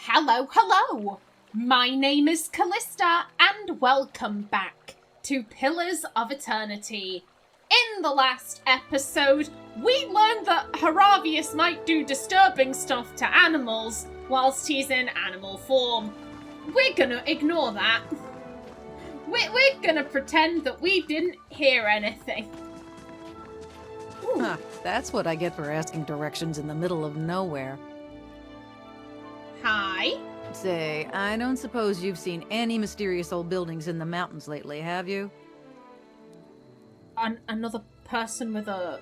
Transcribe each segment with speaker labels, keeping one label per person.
Speaker 1: Hello, hello! My name is Callista, and welcome back to Pillars of Eternity. In the last episode, we learned that Haravius might do disturbing stuff to animals whilst he's in animal form. We're gonna ignore that. We're gonna pretend that we didn't hear anything.
Speaker 2: Huh, that's what I get for asking directions in the middle of nowhere.
Speaker 1: Hi.
Speaker 2: Say, I don't suppose you've seen any mysterious old buildings in the mountains lately, have you?
Speaker 1: Another person with a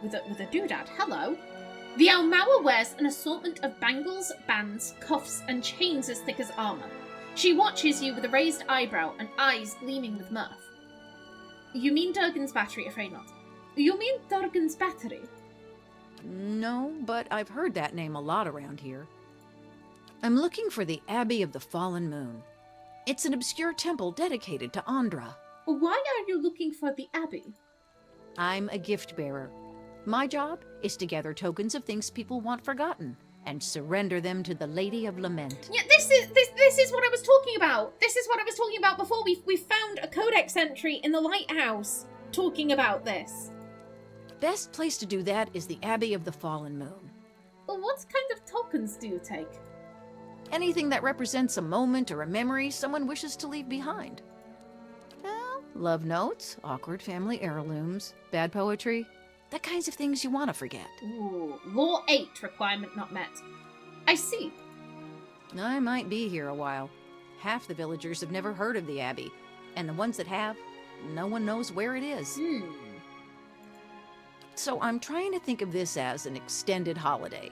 Speaker 1: doodad. Hello. The Aumaua wears an assortment of bangles, bands, cuffs, and chains as thick as armor. She watches you with a raised eyebrow and eyes gleaming with mirth. You mean Durgan's battery? Afraid not. You mean Durgan's battery?
Speaker 2: No, but I've heard that name a lot around here. I'm looking for the Abbey of the Fallen Moon. It's an obscure temple dedicated to Ondra.
Speaker 1: Why are you looking for the Abbey?
Speaker 2: I'm a gift bearer. My job is to gather tokens of things people want forgotten and surrender them to the Lady of Lament.
Speaker 1: Yeah, this is what I was talking about. This is what I was talking about before. We found a codex entry in the lighthouse talking about this.
Speaker 2: Best place to do that is the Abbey of the Fallen Moon.
Speaker 1: Well, what kind of tokens do you take?
Speaker 2: Anything that represents a moment or a memory someone wishes to leave behind. Well, love notes, awkward family heirlooms, bad poetry, the kinds of things you want to forget.
Speaker 1: Ooh, Law 8 requirement not met. I see.
Speaker 2: I might be here a while. Half the villagers have never heard of the Abbey, and the ones that have, no one knows where it is. So I'm trying to think of this as an extended holiday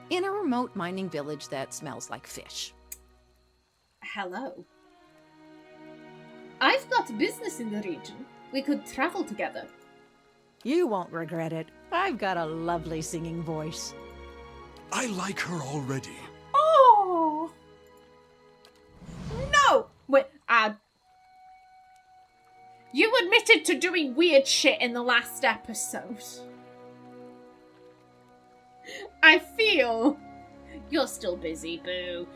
Speaker 2: in a remote mining village that smells like fish.
Speaker 1: Hello. I've got business in the region. We could travel together.
Speaker 2: You won't regret it. I've got a lovely singing voice.
Speaker 3: I like her already.
Speaker 1: Oh! No! Wait, you admitted to doing weird shit in the last episode. I feel you're still busy, boo.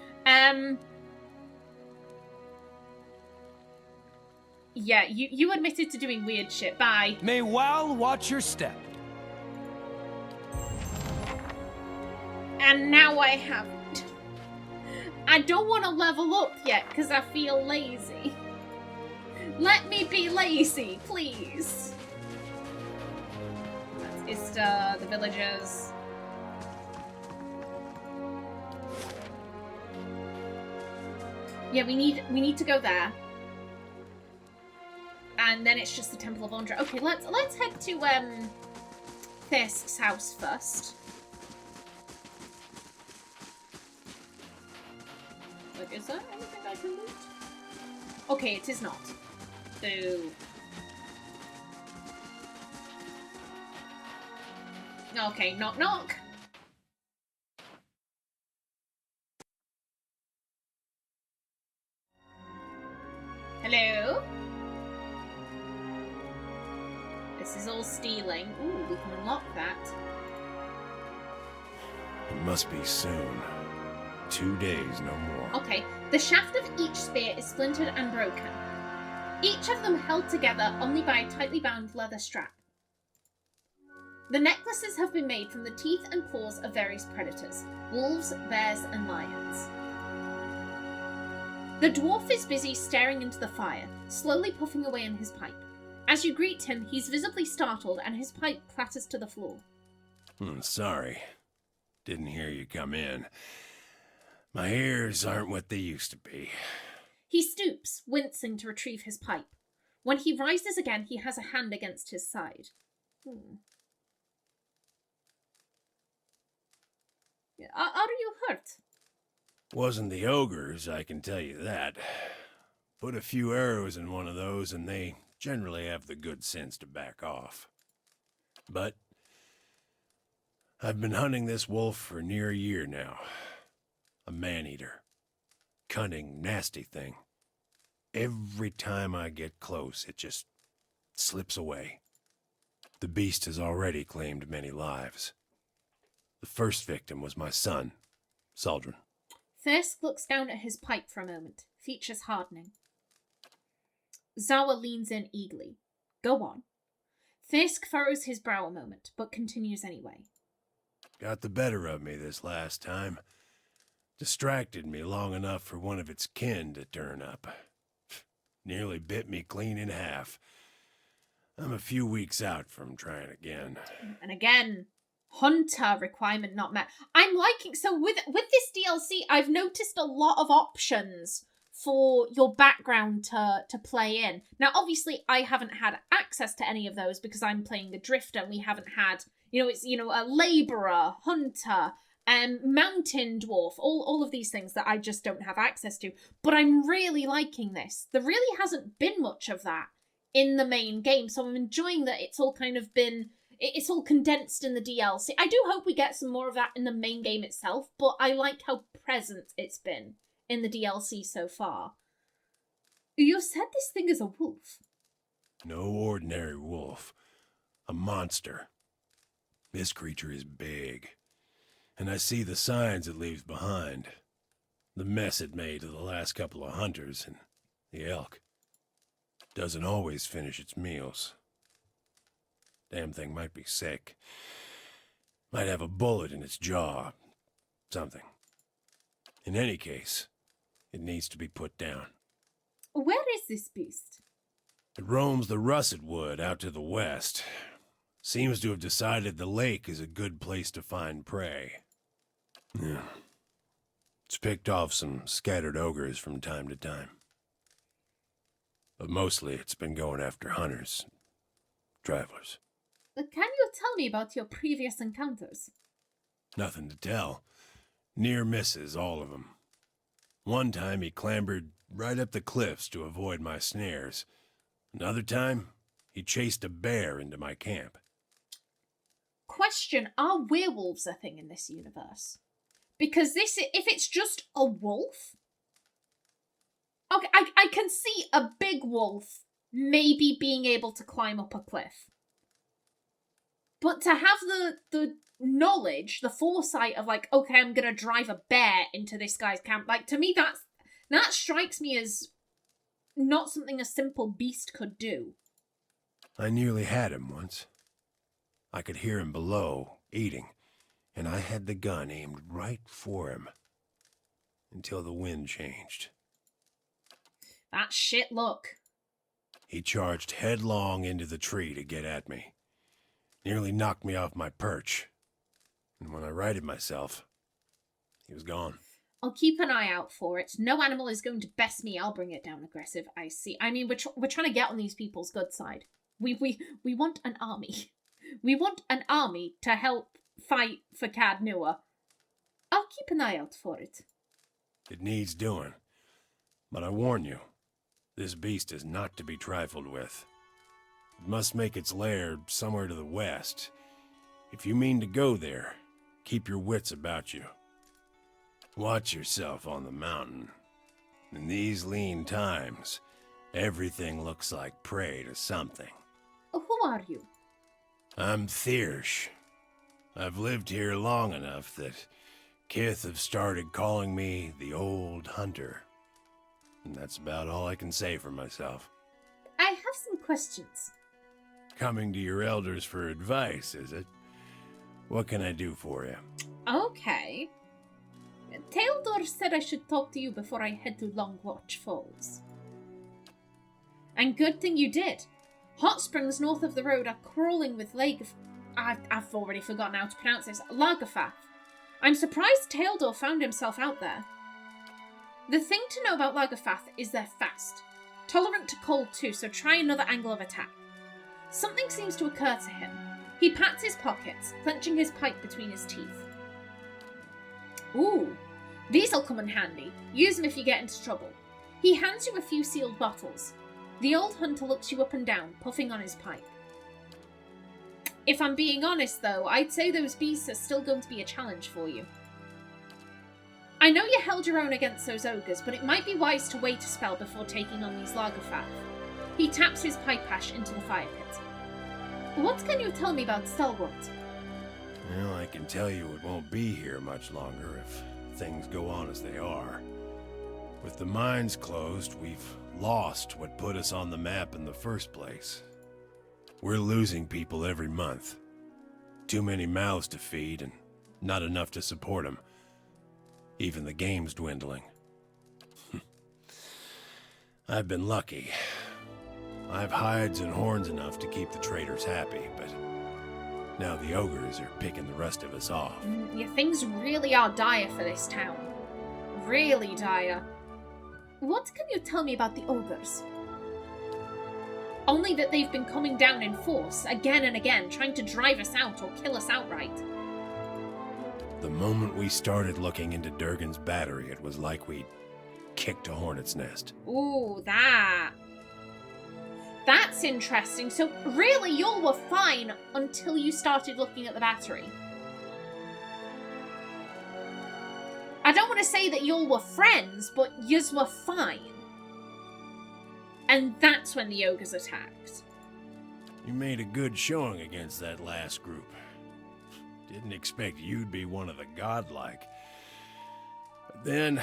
Speaker 1: Yeah, you admitted to doing weird shit. Bye.
Speaker 4: May Wal watch your step.
Speaker 1: And now I have... I don't want to level up yet because I feel lazy. Let me be lazy, please. That's Ista, the villagers. Yeah, we need to go there. And then it's just the Temple of Ondra. Okay, let's head to Thirsk's house first. Like, is there anything I can loot? Okay, it is not. Boo. Okay, knock knock. Hello? This is all stealing. Ooh, we can unlock that.
Speaker 3: It must be soon. 2 days, no more.
Speaker 1: Okay, the shaft of each spear is splintered and broken. Each of them held together only by a tightly bound leather strap. The necklaces have been made from the teeth and claws of various predators, wolves, bears, and lions. The dwarf is busy staring into the fire, slowly puffing away on his pipe. As you greet him, he's visibly startled and his pipe clatters to the floor.
Speaker 3: Sorry. Didn't hear you come in. My ears aren't what they used to be.
Speaker 1: He stoops, wincing to retrieve his pipe. When he rises again, he has a hand against his side. Are you hurt?
Speaker 3: Wasn't the ogres, I can tell you that. Put a few arrows in one of those and they generally have the good sense to back off. But I've been hunting this wolf for near a year now. A man-eater. Cunning, nasty thing. Every time I get close, it just slips away. The beast has already claimed many lives. The first victim was my son, Saldrin.
Speaker 1: Thirsk looks down at his pipe for a moment, features hardening. Zawa leans in eagerly. Go on. Thirsk furrows his brow a moment, but continues anyway.
Speaker 3: Got the better of me this last time. Distracted me long enough for one of its kin to turn up. Nearly bit me clean in half. I'm a few weeks out from trying again.
Speaker 1: And again, hunter requirement not met. I'm liking, so with this DLC, I've noticed a lot of options for your background to play in. Now, obviously, I haven't had access to any of those because I'm playing a drifter and we haven't had, it's, a labourer, hunter, mountain dwarf, all of these things that I just don't have access to. But I'm really liking this. There really hasn't been much of that in the main game, so I'm enjoying that it's all kind of been, it's all condensed in the DLC. I do hope we get some more of that in the main game itself, but I like how present it's been in the DLC so far. You said this thing is a wolf.
Speaker 3: No ordinary wolf. A monster. This creature is big. And I see the signs it leaves behind. The mess it made to the last couple of hunters and the elk. Doesn't always finish its meals. Damn thing might be sick. Might have a bullet in its jaw. Something. In any case, it needs to be put down.
Speaker 1: Where is this beast?
Speaker 3: It roams the russet wood out to the west. Seems to have decided the lake is a good place to find prey. Yeah. It's picked off some scattered ogres from time to time. But mostly it's been going after hunters, travelers.
Speaker 1: Can you tell me about your previous encounters?
Speaker 3: Nothing to tell. Near misses, all of them. One time he clambered right up the cliffs to avoid my snares. Another time, he chased a bear into my camp.
Speaker 1: Question, are werewolves a thing in this universe? Because if it's just a wolf... Okay, I can see a big wolf maybe being able to climb up a cliff. But to have the knowledge, the foresight of like, okay, I'm going to drive a bear into this guy's camp, like, to me that strikes me as not something a simple beast could do.
Speaker 3: I nearly had him once. I could hear him below, eating, and I had the gun aimed right for him. Until the wind changed.
Speaker 1: That shit luck.
Speaker 3: He charged headlong into the tree to get at me. Nearly knocked me off my perch. And when I righted myself, he was gone.
Speaker 1: I'll keep an eye out for it. No animal is going to best me. I'll bring it down aggressive. I see. I mean, we're trying to get on these people's good side. We want an army. We want an army to help fight for Cad Nua. I'll keep an eye out for it.
Speaker 3: It needs doing. But I warn you, this beast is not to be trifled with. It must make its lair somewhere to the west. If you mean to go there, keep your wits about you. Watch yourself on the mountain. In these lean times, everything looks like prey to something.
Speaker 1: Who are you?
Speaker 3: I'm Thiersch. I've lived here long enough that Kith have started calling me the Old Hunter. And that's about all I can say for myself.
Speaker 1: I have some questions.
Speaker 3: Coming to your elders for advice, is it? What can I do for you?
Speaker 1: Okay. Teodor said I should talk to you before I head to Longwatch Falls. And good thing you did. Hot springs north of the road are crawling with I've already forgotten how to pronounce this. Lagerfath. I'm surprised Teodor found himself out there. The thing to know about Lagerfath is they're fast. Tolerant to cold too, so try another angle of attack. Something seems to occur to him. He pats his pockets, clenching his pipe between his teeth. Ooh, these'll come in handy. Use them if you get into trouble. He hands you a few sealed bottles. The old hunter looks you up and down, puffing on his pipe. If I'm being honest, though, I'd say those beasts are still going to be a challenge for you. I know you held your own against those ogres, but it might be wise to wait a spell before taking on these Lagerfath. He taps his pipe ash into the fire pit. What can you tell me about Stalwart?
Speaker 3: Well, I can tell you it won't be here much longer if things go on as they are. With the mines closed, we've lost what put us on the map in the first place. We're losing people every month. Too many mouths to feed and not enough to support them. Even the game's dwindling. I've been lucky. I've hides and horns enough to keep the traders happy, but now the ogres are picking the rest of us off.
Speaker 1: Yeah, things really are dire for this town. Really dire. What can you tell me about the ogres? Only that they've been coming down in force, again and again, trying to drive us out or kill us outright.
Speaker 3: The moment we started looking into Durgan's battery, it was like we'd kicked a hornet's nest.
Speaker 1: Ooh, that's interesting. So really, y'all were fine until you started looking at the battery. I don't want to say that y'all were friends, but yous were fine. And that's when the ogres attacked.
Speaker 3: You made a good showing against that last group. Didn't expect you'd be one of the godlike. But then,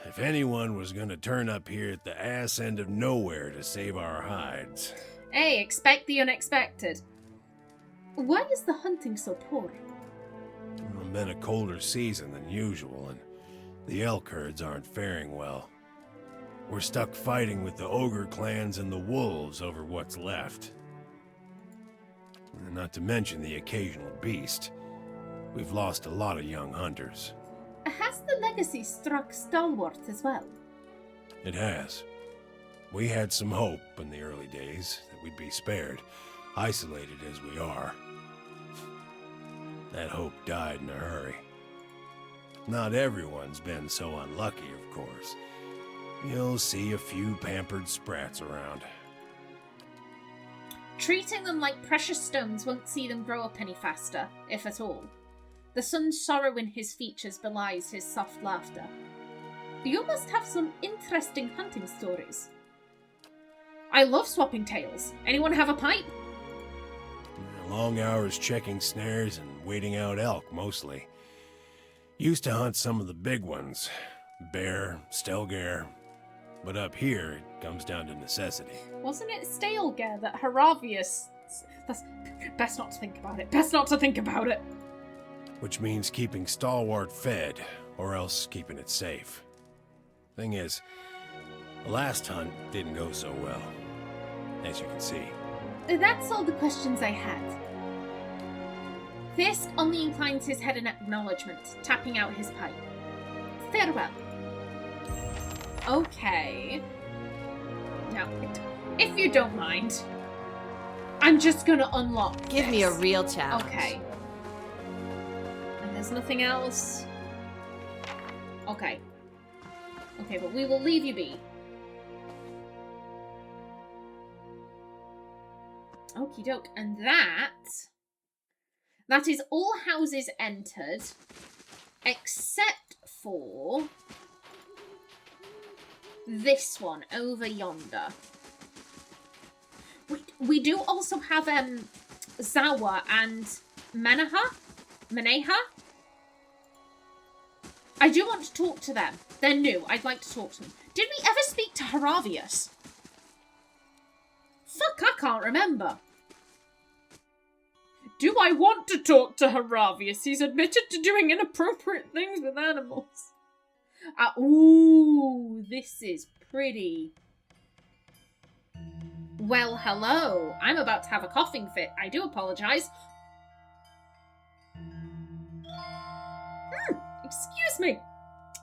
Speaker 3: if anyone was gonna turn up here at the ass end of nowhere to save our hides...
Speaker 1: Hey, expect the unexpected. Why is the hunting so poor?
Speaker 3: It's been a colder season than usual, and the elk herds aren't faring well. We're stuck fighting with the ogre clans and the wolves over what's left. Not to mention the occasional beast. We've lost a lot of young hunters.
Speaker 1: Has the legacy struck Stalwart as well?
Speaker 3: It has. We had some hope in the early days that we'd be spared, isolated as we are. That hope died in a hurry. Not everyone's been so unlucky, of course. You'll see a few pampered sprats around.
Speaker 1: Treating them like precious stones won't see them grow up any faster, if at all. The sun's sorrow in his features belies his soft laughter. You must have some interesting hunting stories. I love swapping tales. Anyone have a pipe?
Speaker 3: Long hours checking snares and waiting out elk, mostly. Used to hunt some of the big ones. Bear, stelgare. But up here, it comes down to necessity.
Speaker 1: Wasn't it Stalgare that Haravius... That's... Best not to think about it. Best not to think about it.
Speaker 3: Which means keeping Stalwart fed, or else keeping it safe. Thing is, the last hunt didn't go so well, as you can see.
Speaker 1: That's all the questions I had. Fisk only inclines his head in acknowledgement, tapping out his pipe. Farewell. Okay. Now, if you don't mind, I'm just gonna unlock
Speaker 2: Give me a real challenge.
Speaker 1: Okay. And there's nothing else? Okay. Okay, but we will leave you be. Okie doke. And that is all houses entered, except for this one over yonder. We do also have Zawa and Maneha. I do want to talk to them. They're new. I'd like to talk to them. Did we ever speak to Haravius? Fuck, I can't remember. Do I want to talk to Haravius? He's admitted to doing inappropriate things with animals. Ooh, this is pretty. Well, hello. I'm about to have a coughing fit. I do apologise. Excuse me.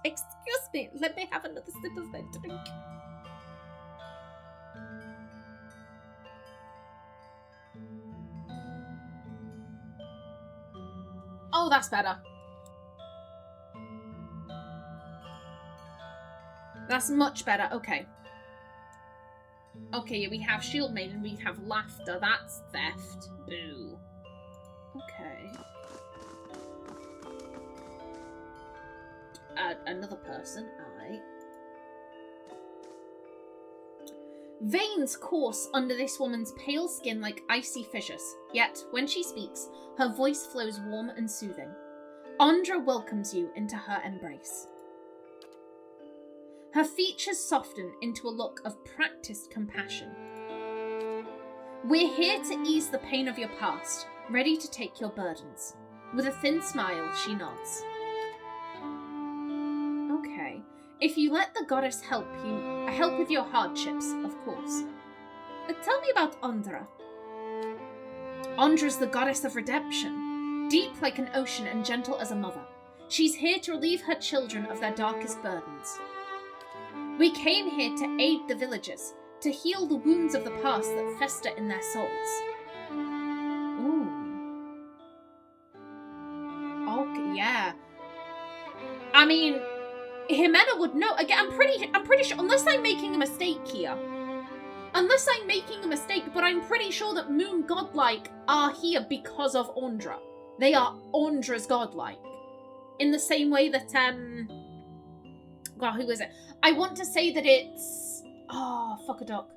Speaker 1: Excuse me. Let me have another sip of my drink. Oh, that's better. That's much better. Okay. Okay, we have Shield Maiden, we have Laughter. That's theft. Boo. Okay. Another person. Alright. Veins course under this woman's pale skin like icy fissures. Yet, when she speaks, her voice flows warm and soothing. Ondra welcomes you into her embrace. Her features soften into a look of practiced compassion. We're here to ease the pain of your past, ready to take your burdens. With a thin smile, she nods. Okay. If you let the goddess help with your hardships, of course. But tell me about Ondra. Ondra's the goddess of redemption, deep like an ocean and gentle as a mother. She's here to relieve her children of their darkest burdens. We came here to aid the villagers, to heal the wounds of the past that fester in their souls. Ooh. Okay, yeah. I mean, Ximena would know. Again, I'm pretty sure, unless I'm making a mistake here. Unless I'm making a mistake, but I'm pretty sure that Moon Godlike are here because of Ondra. They are Ondra's Godlike. In the same way that, God, who is it? I want to say that it's... Oh, fuck a duck.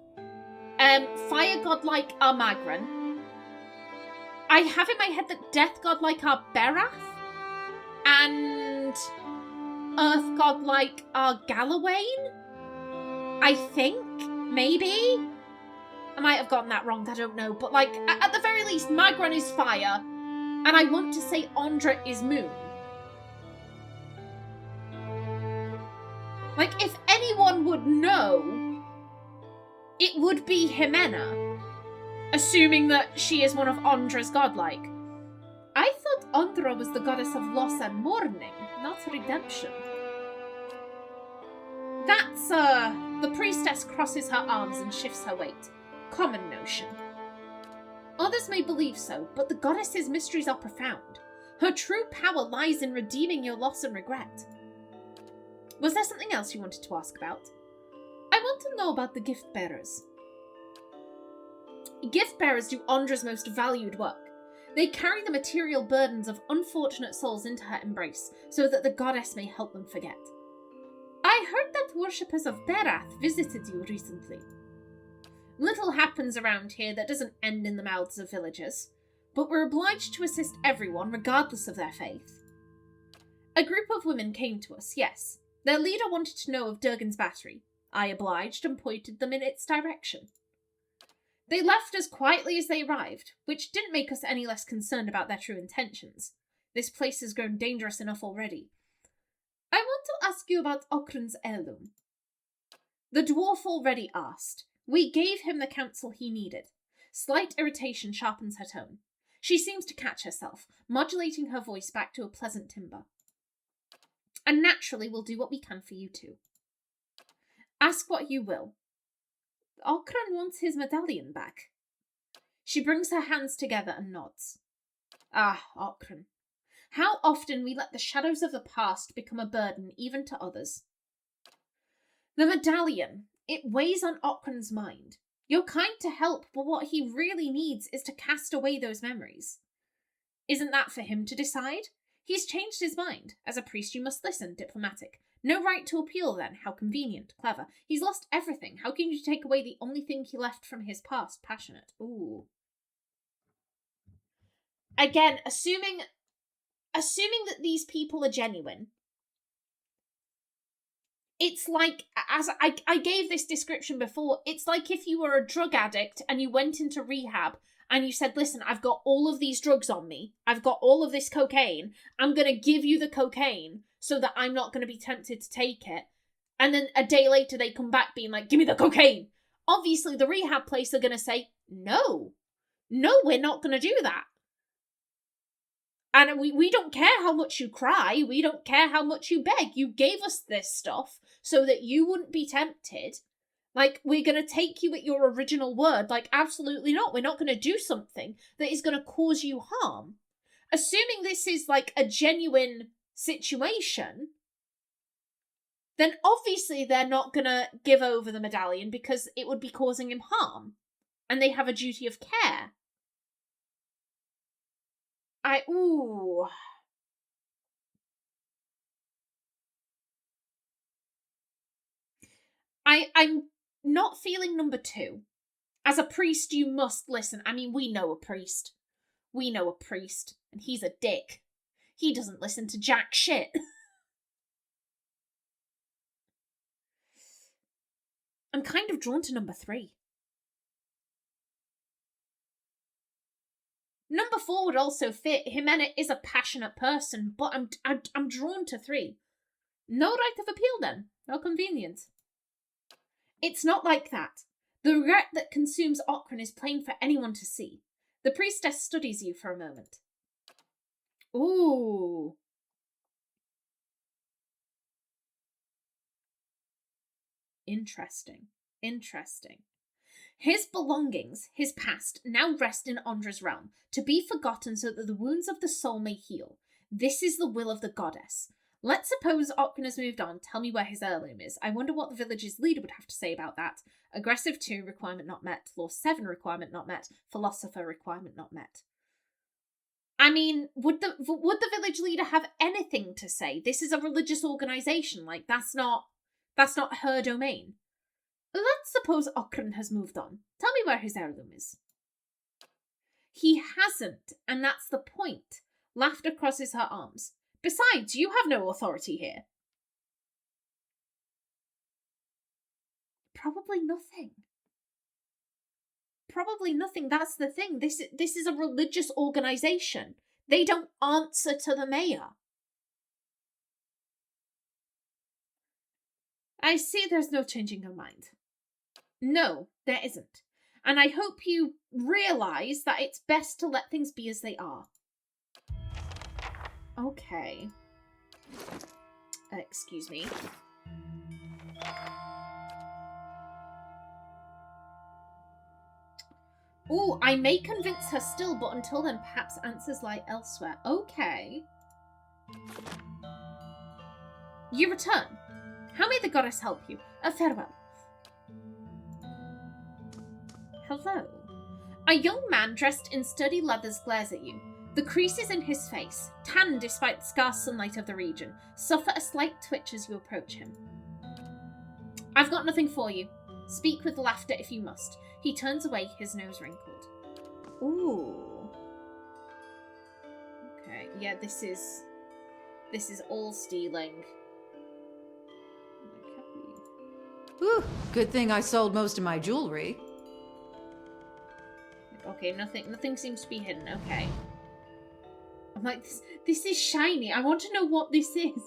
Speaker 1: Fire Godlike are Magran. I have in my head that Death Godlike are Berath. And Earth Godlike are Galawain? I think? Maybe? I might have gotten that wrong, I don't know. But, like, at the very least, Magran is fire. And I want to say Ondra is moon. Like, if anyone would know, it would be Ximena. Assuming that she is one of Ondra's godlike. I thought Ondra was the goddess of loss and mourning, not redemption. That's, the priestess crosses her arms and shifts her weight. Common notion. Others may believe so, but the goddess's mysteries are profound. Her true power lies in redeeming your loss and regret. Was there something else you wanted to ask about? I want to know about the Giftbearers. Giftbearers do Ondra's most valued work. They carry the material burdens of unfortunate souls into her embrace, so that the goddess may help them forget. I heard that worshippers of Berath visited you recently. Little happens around here that doesn't end in the mouths of villagers, but we're obliged to assist everyone regardless of their faith. A group of women came to us, yes. Their leader wanted to know of Durgan's battery. I obliged and pointed them in its direction. They left as quietly as they arrived, which didn't make us any less concerned about their true intentions. This place has grown dangerous enough already. I want to ask you about Okrun's heirloom. The dwarf already asked. We gave him the counsel he needed. Slight irritation sharpens her tone. She seems to catch herself, modulating her voice back to a pleasant timbre. And naturally we'll do what we can for you too. Ask what you will. Okrun wants his medallion back. She brings her hands together and nods. Ah, Okrun. How often we let the shadows of the past become a burden even to others. The medallion, it weighs on Okrun's mind. You're kind to help, but what he really needs is to cast away those memories. Isn't that for him to decide? He's changed his mind. As a priest you must listen, diplomatic. No right to appeal then, how convenient, clever. He's lost everything, how can you take away the only thing he left from his past, passionate? Ooh. Again, assuming that these people are genuine, it's like, as I gave this description before, it's like if you were a drug addict and you went into rehab and you said, listen, I've got all of these drugs on me, I've got all of this cocaine, I'm going to give you the cocaine so that I'm not going to be tempted to take it. And then a day later they come back being like, give me the cocaine. Obviously the rehab place are going to say, no, we're not going to do that. And we don't care how much you cry, we don't care how much you beg. You gave us this stuff so that you wouldn't be tempted. Like, we're going to take you at your original word. Like, absolutely not. We're not going to do something that is going to cause you harm. Assuming this is, like, a genuine situation, then obviously they're not going to give over the medallion because it would be causing him harm. And they have a duty of care. I'm not feeling number two. As a priest, you must listen. I mean, we know a priest. And he's a dick. He doesn't listen to jack shit. I'm kind of drawn to number 3. Number 4 would also fit. Ximena is a passionate person, but I'm drawn to 3. No right of appeal then. How convenient. It's not like that. The regret that consumes Okran is plain for anyone to see. The priestess studies you for a moment. Ooh. Interesting. His belongings, his past, now rest in Ondra's realm, to be forgotten so that the wounds of the soul may heal. This is the will of the goddess. Let's suppose Okran has moved on. Tell me where his heirloom is. I wonder what the village's leader would have to say about that. Aggressive 2, requirement not met. Law 7, requirement not met. Philosopher, requirement not met. I mean, would the village leader have anything to say? This is a religious organisation. Like, that's not her domain. Let's suppose Okran has moved on. Tell me where his heirloom is. He hasn't, and that's the point. Laughter crosses her arms. Besides, you have no authority here. Probably nothing. That's the thing. This is a religious organisation. They don't answer to the mayor. I see there's no changing your mind. No, there isn't. And I hope you realise that it's best to let things be as they are. Okay. Excuse me. Ooh, I may convince her still, but until then, perhaps answers lie elsewhere. Okay. You return. How may the goddess help you? Farewell. Hello. A young man dressed in sturdy leathers glares at you. The creases in his face, tanned despite the scarce sunlight of the region, suffer a slight twitch as you approach him. I've got nothing for you. Speak with laughter if you must. He turns away, his nose wrinkled. Ooh. Okay, yeah, this is all stealing.
Speaker 2: Whew, good thing I sold most of my jewelry.
Speaker 1: Okay, nothing seems to be hidden. Okay. I'm like, this is shiny. I want to know what this is.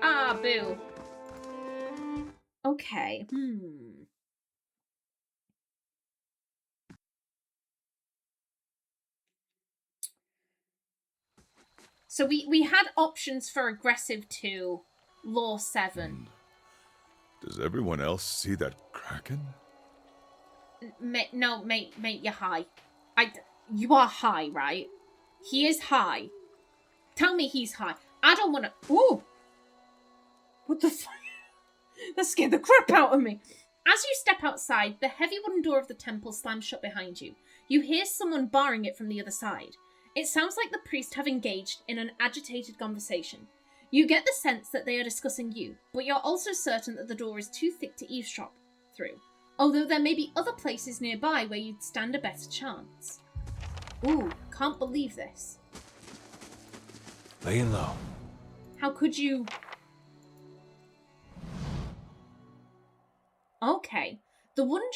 Speaker 1: Ah, boo. Okay. So we had options for aggressive 2, law 7.
Speaker 5: Does everyone else see that kraken?
Speaker 1: No, mate, you're high. You are high, right? He is high. Tell me he's high. I don't want to... Ooh! What the fuck? That scared the crap out of me. As you step outside, the heavy wooden door of the temple slams shut behind you. You hear someone barring it from the other side. It sounds like the priest have engaged in an agitated conversation. You get the sense that they are discussing you, but you're also certain that the door is too thick to eavesdrop through. Although there may be other places nearby where you'd stand a better chance. Ooh, can't believe this.
Speaker 4: Laying low.
Speaker 1: How could you... Okay. The wooden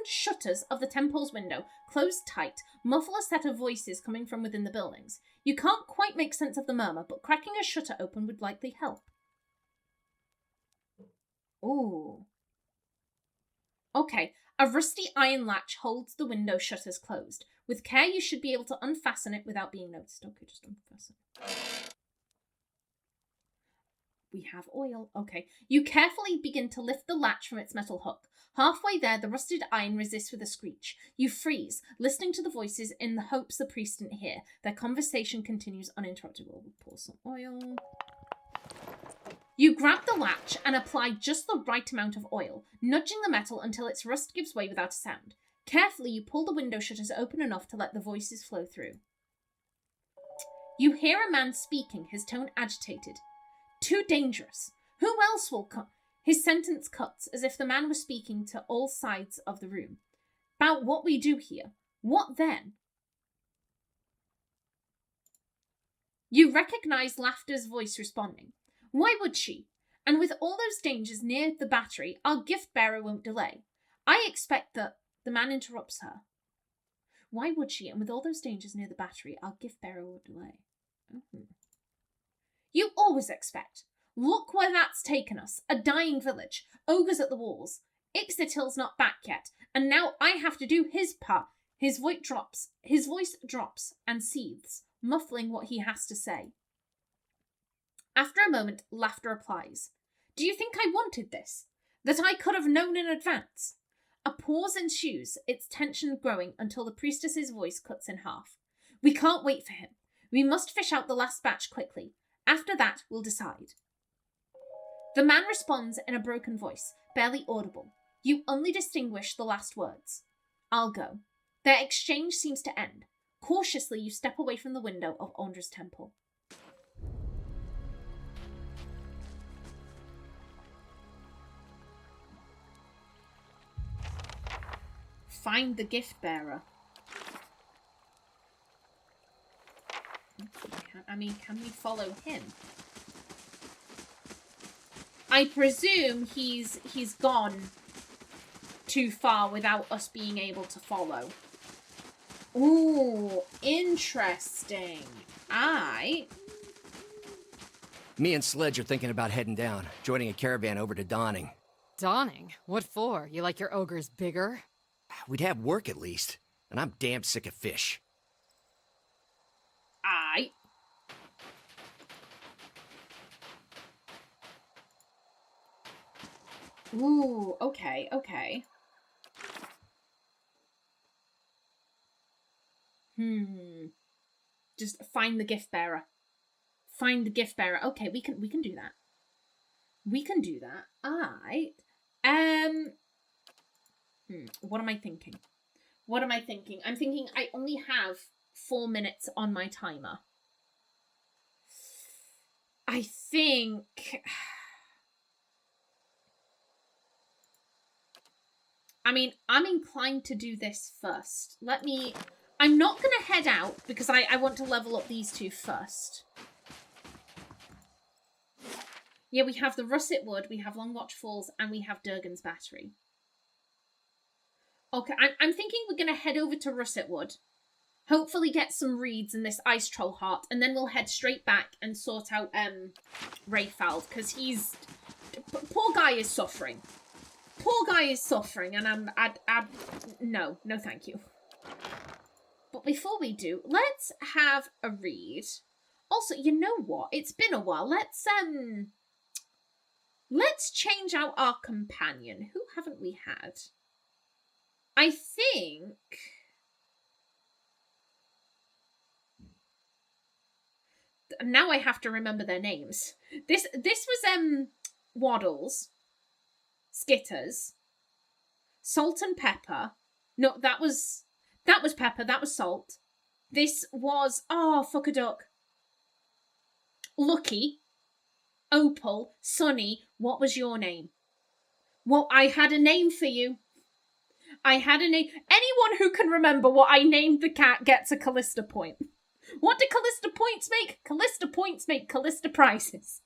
Speaker 1: shutters of the temple's window close tight, muffle a set of voices coming from within the buildings. You can't quite make sense of the murmur, but cracking a shutter open would likely help. Ooh. Okay, a rusty iron latch holds the window shutters closed. With care, you should be able to unfasten it without being noticed. Okay, just unfasten it. We have oil. Okay. You carefully begin to lift the latch from its metal hook. Halfway there, the rusted iron resists with a screech. You freeze, listening to the voices in the hopes the priest didn't hear. Their conversation continues uninterrupted. We'll pour some oil. You grab the latch and apply just the right amount of oil, nudging the metal until its rust gives way without a sound. Carefully, you pull the window shutters open enough to let the voices flow through. You hear a man speaking, his tone agitated. Too dangerous. Who else will come? His sentence cuts as if the man was speaking to all sides of the room. About what we do here. What then? You recognize Laughter's voice responding. Why would she? And with all those dangers near the battery, our gift bearer won't delay. I expect that... The man interrupts her. Why would she? And with all those dangers near the battery, our gift bearer won't delay. Mm-hmm. You always expect. Look where that's taken us. A dying village. Ogres at the walls. Ixotil's not back yet. And now I have to do his part. His voice drops and seethes, muffling what he has to say. After a moment, Laughter replies. Do you think I wanted this? That I could have known in advance? A pause ensues, its tension growing until the priestess's voice cuts in half. We can't wait for him. We must fish out the last batch quickly. After that, we'll decide. The man responds in a broken voice, barely audible. You only distinguish the last words. I'll go. Their exchange seems to end. Cautiously, you step away from the window of Ondra's temple. Find the gift bearer. Can we follow him? I presume he's gone too far without us being able to follow. Ooh, interesting.
Speaker 6: Me and Sledge are thinking about heading down, joining a caravan over to Dawning.
Speaker 7: Dawning? What for? You like your ogres bigger?
Speaker 6: We'd have work at least, and I'm damn sick of fish.
Speaker 1: Ooh, okay. Just find the gift bearer. Find the gift bearer. Okay, we can do that. We can do that. What am I thinking? I'm thinking I only have 4 minutes on my timer. I think... I'm inclined to do this first. I'm not going to head out because I want to level up these two first. Yeah, we have the Russet Wood, we have Longwatch Falls, and we have Durgan's Battery. Okay, I'm thinking we're going to head over to Russet Wood. Hopefully get some reeds and this Ice Troll Heart, and then we'll head straight back and sort out Rayfald, because he's... Poor guy is suffering. And no, thank you. But before we do, let's have a read. Also, you know what? It's been a while. Let's change out our companion. Who haven't we had? I think... Now I have to remember their names. This was Waddles, Skitters, Salt and Pepper. No, that was Pepper, that was Salt. This was, fuck a duck. Lucky, Opal, Sunny, what was your name? Well, I had a name for you. Anyone who can remember what I named the cat gets a Callista point. What do Callista points make? Callista points make Callista prizes.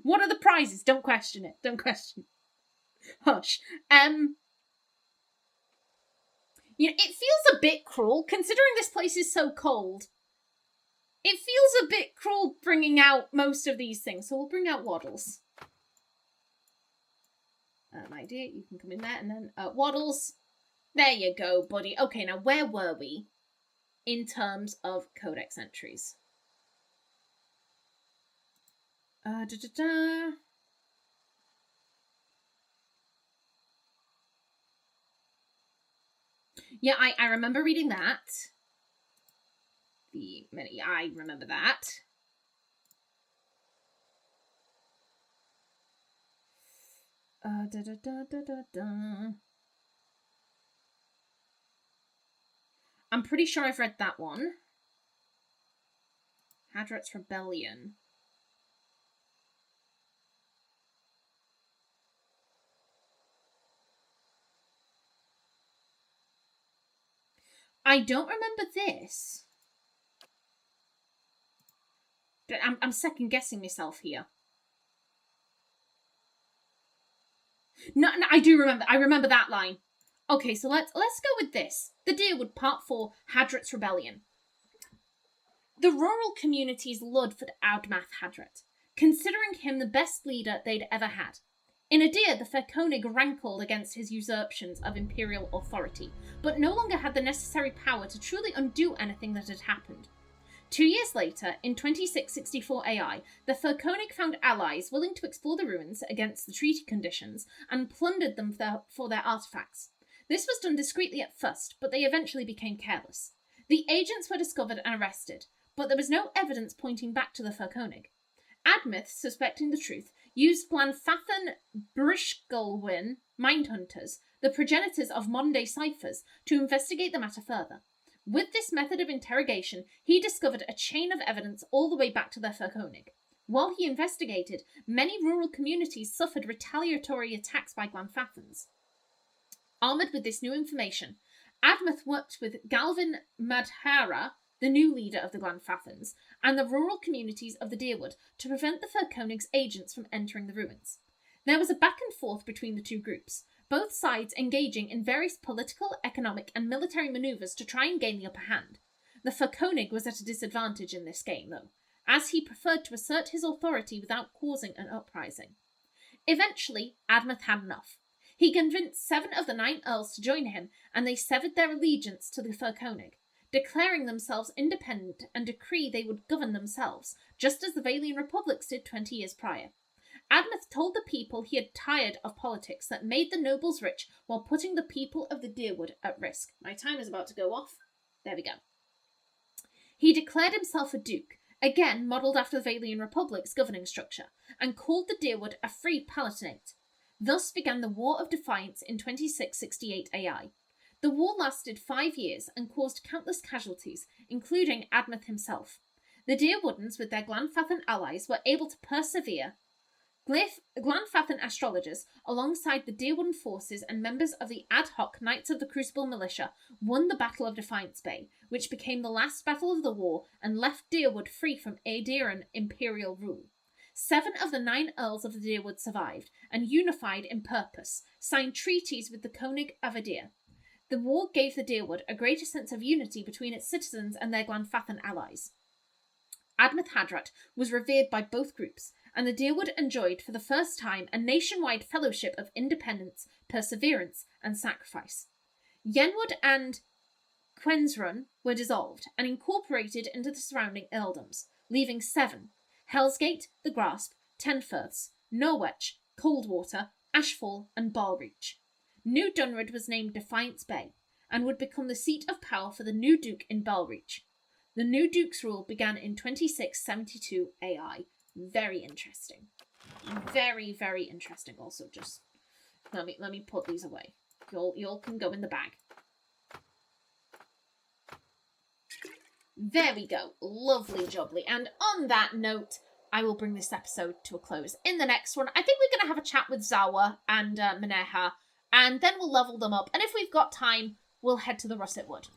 Speaker 1: What are the prizes? Don't question it. Hush. It feels a bit cruel, considering this place is so cold. It feels a bit cruel bringing out most of these things, so we'll bring out Waddles. My dear, you can come in there, and then Waddles. There you go, buddy. Okay, now where were we in terms of codex entries? Yeah, I remember reading that. I remember that. I'm pretty sure I've read that one. Hadrat's Rebellion. I don't remember this. I'm second guessing myself here. No, I do remember. I remember that line. Okay, so let's go with this. The Deerwood, Part 4, Hadret's Rebellion. The rural communities ludford Ardmath Hadret, considering him the best leader they'd ever had. In Adir, the Fyrconig rankled against his usurpations of imperial authority, but no longer had the necessary power to truly undo anything that had happened. 2 years later, in 2664 AI, the Fyrconig found allies willing to explore the ruins against the treaty conditions and plundered them for their artifacts. This was done discreetly at first, but they eventually became careless. The agents were discovered and arrested, but there was no evidence pointing back to the Fyrconig. Admeth, suspecting the truth, used Glanfathan Brishgalwyn Mindhunters, the progenitors of modern-day ciphers, to investigate the matter further. With this method of interrogation, he discovered a chain of evidence all the way back to the Fyrconig. While he investigated, many rural communities suffered retaliatory attacks by Glanfathans. Armoured with this new information, Admeth worked with Galvin Madhara, the new leader of the Glanfathans, and the rural communities of the Deerwood to prevent the Fyrconig's agents from entering the ruins. There was a back and forth between the two groups, both sides engaging in various political, economic, and military manoeuvres to try and gain the upper hand. The Fyrconig was at a disadvantage in this game, though, as he preferred to assert his authority without causing an uprising. Eventually, Admeth had enough. He convinced 7 of the 9 earls to join him, and they severed their allegiance to the Fyrconig, declaring themselves independent and decree they would govern themselves, just as the Vailian republics did 20 years prior. Admeth told the people he had tired of politics that made the nobles rich while putting the people of the Deerwood at risk. My time is about to go off. There we go. He declared himself a duke, again modelled after the Vailian republic's governing structure, and called the Deerwood a free palatinate. Thus began the War of Defiance in 2668 AI. The war lasted 5 years and caused countless casualties, including Admeth himself. The Deerwoodans, with their Glanfathan allies, were able to persevere. Glanfathan astrologers, alongside the Deerwoodan forces and members of the ad hoc Knights of the Crucible militia, won the Battle of Defiance Bay, which became the last battle of the war and left Deerwood free from Aediran imperial rule. 7 of the 9 earls of the Deerwood survived, and unified in purpose, signed treaties with the Konig of Adir. The war gave the Deerwood a greater sense of unity between its citizens and their Glanfathan allies. Admeth Hadret was revered by both groups, and the Deerwood enjoyed for the first time a nationwide fellowship of independence, perseverance, and sacrifice. Yenwood and Quensrun were dissolved and incorporated into the surrounding earldoms, leaving 7: Hellsgate, the Grasp, Tenfirths, Norwich, Coldwater, Ashfall, and Barreach. New Dunred was named Defiance Bay, and would become the seat of power for the new Duke in Barreach. The new Duke's rule began in 2672 AI. Very interesting. Very, very interesting. Also, just let me put these away. Y'all can go in the bag. There we go. Lovely jubbly. And on that note, I will bring this episode to a close. In the next one, I think we're going to have a chat with Zawa and Maneha, and then we'll level them up. And if we've got time, we'll head to the Russet Wood.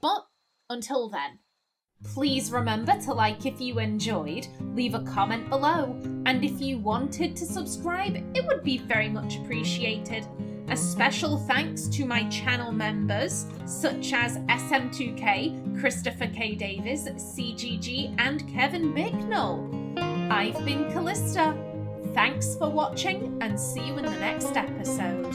Speaker 1: But until then, please remember to like if you enjoyed, leave a comment below, and if you wanted to subscribe, it would be very much appreciated. A special thanks to my channel members, such as SM2K, Christopher K. Davis, CGG, and Kevin Bicknell. I've been Callista. Thanks for watching, and see you in the next episode.